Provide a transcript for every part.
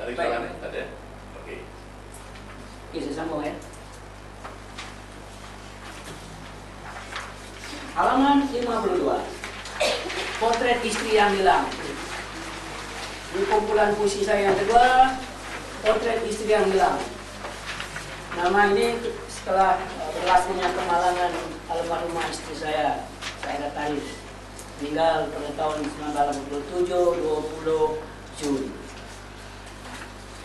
Ada kalangan ada? Oke. Oke, saya sambung ya. Halaman 52. Potret istri yang hilang. Di kumpulan puisi saya yang kedua, potret istri yang hilang. Nama ini setelah berlakunya kemalangan almarhumah istri saya, Saira Tarif, meninggal pada tahun 1987, 20 Juni.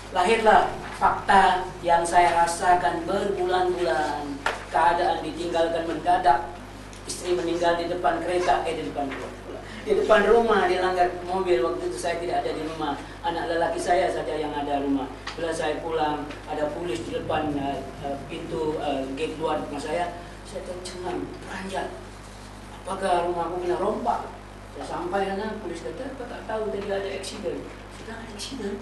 Lahirlah fakta yang saya rasakan berbulan-bulan. Keadaan ditinggalkan mendadak. Istri meninggal di depan kereta, di depan rumah, dilanggar mobil. Waktu itu saya tidak ada di rumah. Anak lelaki saya saja yang ada rumah. Bila saya pulang, ada polis di depan pintu gate luar rumah saya tercengang, beranjak. Apakah rumahku kena rompak? Saya sampai sana, polis kata, "Apa tak tahu tadi ada eksiden?" Saya ada eksiden.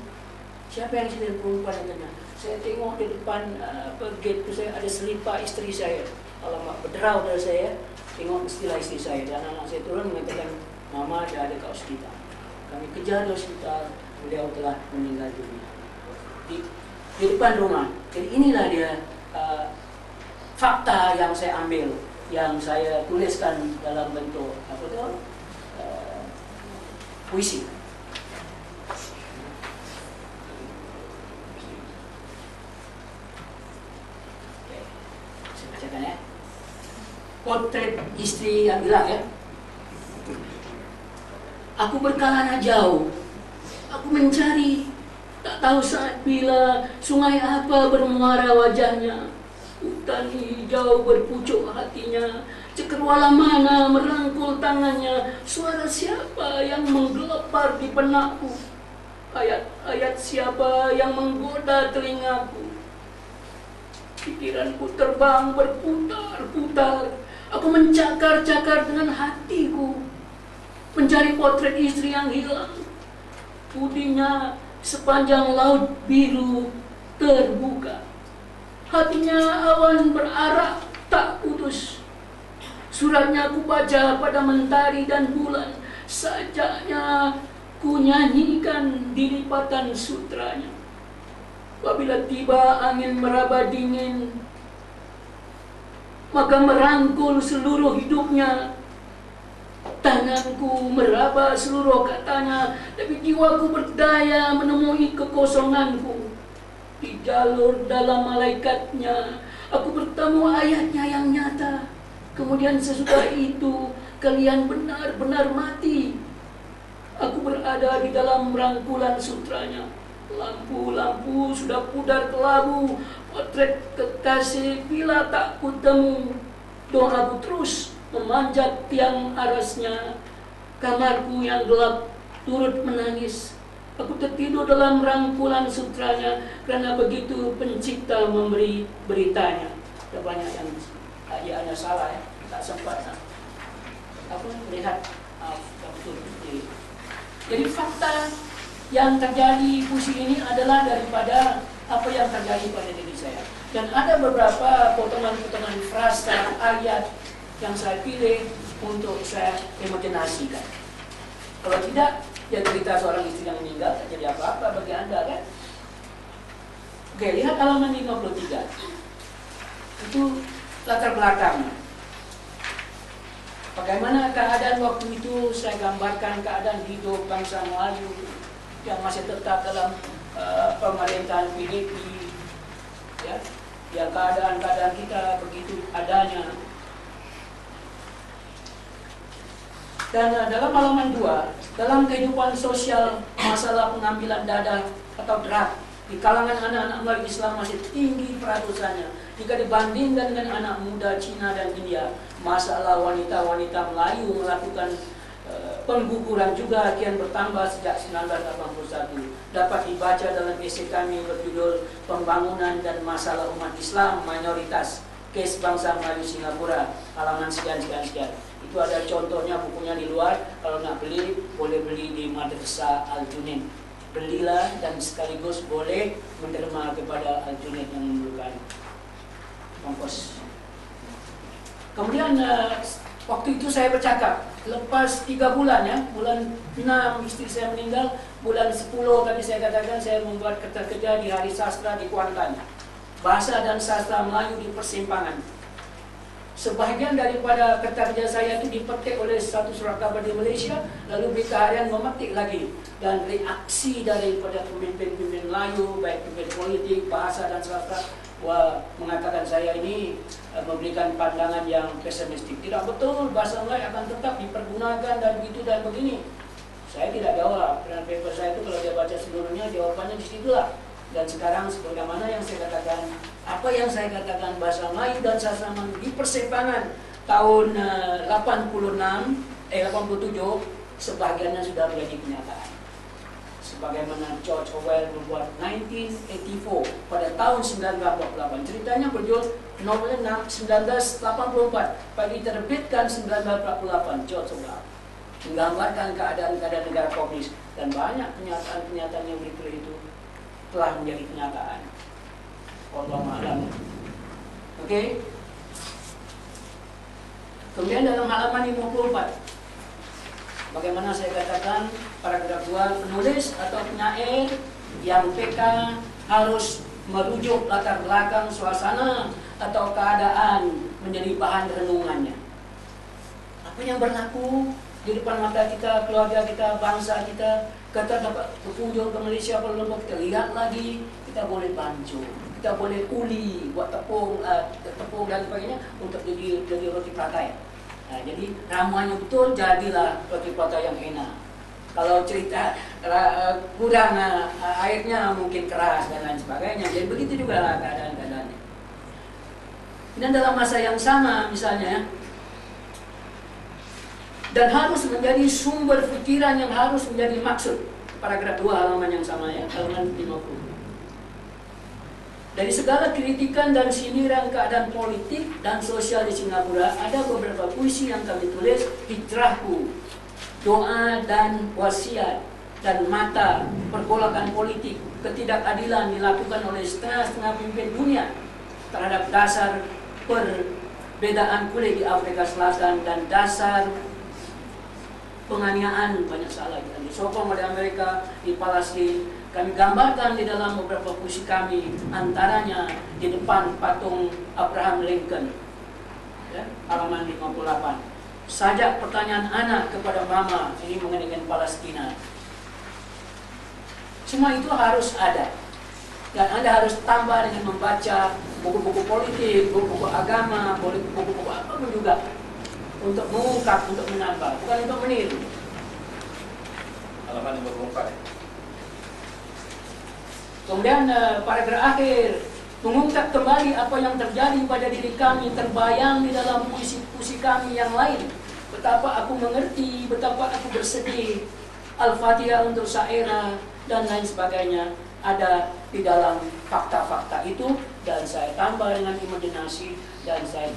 Siapa yang eksiden? Perempuan katanya. Saya tengok di depan gate itu saya ada selipar istri saya. Alamak, berderau dari saya. Tengok istilah istri saya dan anak saya turun mengatakan, "Mama dah ada kat hospital." Kami kejar di hospital, beliau telah meninggal dunia di depan rumah. Jadi inilah dia fakta yang saya ambil, yang saya tuliskan dalam bentuk puisi. Oke, saya bacakan ya. Potret istri yang hilang ya. Aku berkelana jauh. Aku mencari, tak tahu saat bila, sungai apa bermuara wajahnya. Hutan hijau berpucuk hatinya. Cakrawala mana merangkul tangannya. Suara siapa yang menggelepar di benakku. Ayat-ayat siapa yang menggoda telingaku. Pikiranku terbang berputar-putar. Aku mencakar-cakar dengan hatiku, mencari potret istri yang hilang. Pudinya sepanjang laut biru terbuka. Hatinya awan berarak tak putus. Suratnya ku baca pada mentari dan bulan. Sajaknya ku nyanyikan di lipatan sutranya. Apabila tiba angin meraba dingin, maka merangkul seluruh hidupnya. Tanganku meraba seluruh katanya, tapi jiwaku berdaya menemui kekosonganku. Di jalur dalam malaikatnya, aku bertemu ayatnya yang nyata. Kemudian sesudah itu, kalian benar-benar mati. Aku berada di dalam rangkulan sutranya. Lampu-lampu sudah pudar kelabu. Potret kekasih bila tak kutemu. Doaku terus memanjat tiang arasnya. Kamarku yang gelap turut menangis. Aku tertidur dalam rangkulan sutranya, karena begitu pencipta memberi beritanya. Ada banyak yang ajaannya salah ya, tak sempat. Aku melihat betul. Jadi fakta yang terjadi puisi ini adalah daripada apa yang terjadi pada diri saya. Dan ada beberapa potongan-potongan frasa ayat yang saya pilih untuk saya imajinasikan. Kalau tidak, ya cerita seorang istri yang meninggal tak jadi apa-apa bagi Anda kan? Oke, lihat halaman 53. Itu latar belakangnya. Bagaimana keadaan waktu itu, saya gambarkan keadaan hidup bangsa Melayu yang masih tetap dalam pemerintahan PDP, ya keadaan-keadaan kita begitu adanya. Dan dalam halaman 2, dalam kehidupan sosial, masalah pengambilan dada atau drug di kalangan anak-anak Melayu Islam masih tinggi peratusannya. Jika dibandingkan dengan anak muda Cina dan India, masalah wanita-wanita Melayu melakukan pengguguran juga kian bertambah sejak 1981. Dapat dibaca dalam esai kami berjudul Pembangunan dan Masalah Umat Islam Mayoritas, Kes Bangsa Melayu Singapura, halaman sekian-sekian. Itu ada contohnya, bukunya di luar. Kalau nak beli, boleh beli di Madrasah Al-Junaid. Belilah dan sekaligus boleh menderma kepada Al-Junaid yang memerlukan ongkos. Kemudian waktu itu saya bercakap, lepas 3 bulan ya, bulan 6 istri saya meninggal, bulan 10 tadi saya katakan saya membuat kerja di Hari Sastra di Kuantan. Bahasa dan Sastra Melayu di Persimpangan. Sebahagian daripada kerja saya itu dipetik oleh satu surat kabar di Malaysia, lalu Berita Harian memetik lagi, dan reaksi daripada pemimpin-pemimpin Melayu, baik pemimpin politik, bahasa dan sastra, mengatakan saya ini memberikan pandangan yang pesimistik. Tidak betul, bahasa Melayu akan tetap dipergunakan dan begitu dan begini. Saya tidak jawab, dan paper saya itu kalau dia baca seluruhnya jawabannya di situlah. Dan sekarang sebagaimana yang saya katakan, apa yang saya katakan bahasa Melayu dan sastra Melayu di Persimpangan tahun 87, sebagiannya sudah menjadi kenyataan. Sebagaimana George Orwell membuat 1984 pada tahun 1948. Ceritanya berjudul novelnya 1984, pada diterbitkan 1948 George Orwell. Menggambarkan keadaan-keadaan negara komunis, dan banyak pernyataan-pernyataan yang berikut itu telah menjadi kenyataan. Wallahu a'lam. Oke. Kemudian dalam halaman 54, bagaimana saya katakan paragraf 2, penulis atau penyair yang PK harus merujuk latar belakang suasana atau keadaan menjadi bahan renungannya. Apa yang berlaku di depan mata kita, keluarga kita, bangsa kita. Kita dapat berkunjung ke Malaysia, Kuala Lumpur, kita lihat lagi, kita boleh bancu, kita boleh uli, buat tepung dan sebagainya untuk jadi roti pratai. Nah, jadi ramuannya betul, jadilah roti pratai yang enak. Kalau cerita kurang airnya mungkin keras dan lain sebagainya. Jadi begitu juga lah keadaan-keadaannya. Dan dalam masa yang sama misalnya, dan harus menjadi sumber pikiran yang harus menjadi maksud. Paragraf 2 halaman yang sama ya, halaman 50. Dari segala kritikan dan sindiran keadaan politik dan sosial di Singapura, ada beberapa puisi yang kami tulis: Hijrahku, Doa dan Wasiat, dan Mata, Pergolakan Politik, Ketidakadilan dilakukan oleh setengah-setengah pemimpin dunia terhadap dasar perbedaan kulit di Afrika Selatan dan dasar penganiayaan, banyak salah kita disokong oleh Amerika di Palestina. Kami gambarkan di dalam beberapa puisi kami, antaranya di depan patung Abraham Lincoln ya, halaman 58. Sajak pertanyaan anak kepada mama, ini mengenai Palestina. Semua itu harus ada, dan Anda harus tambah dengan membaca buku-buku politik, buku-buku agama, buku-buku apapun juga, untuk mengungkap, untuk menambah, bukan untuk meniru. Halaman 54. Kemudian paragraf akhir, mengungkap kembali apa yang terjadi pada diri kami, terbayang di dalam puisi-puisi kami yang lain. Betapa aku mengerti, betapa aku bersedih. Al-Fatihah untuk Syairah dan lain sebagainya ada di dalam fakta-fakta itu, dan saya tambah dengan imajinasi, dan saya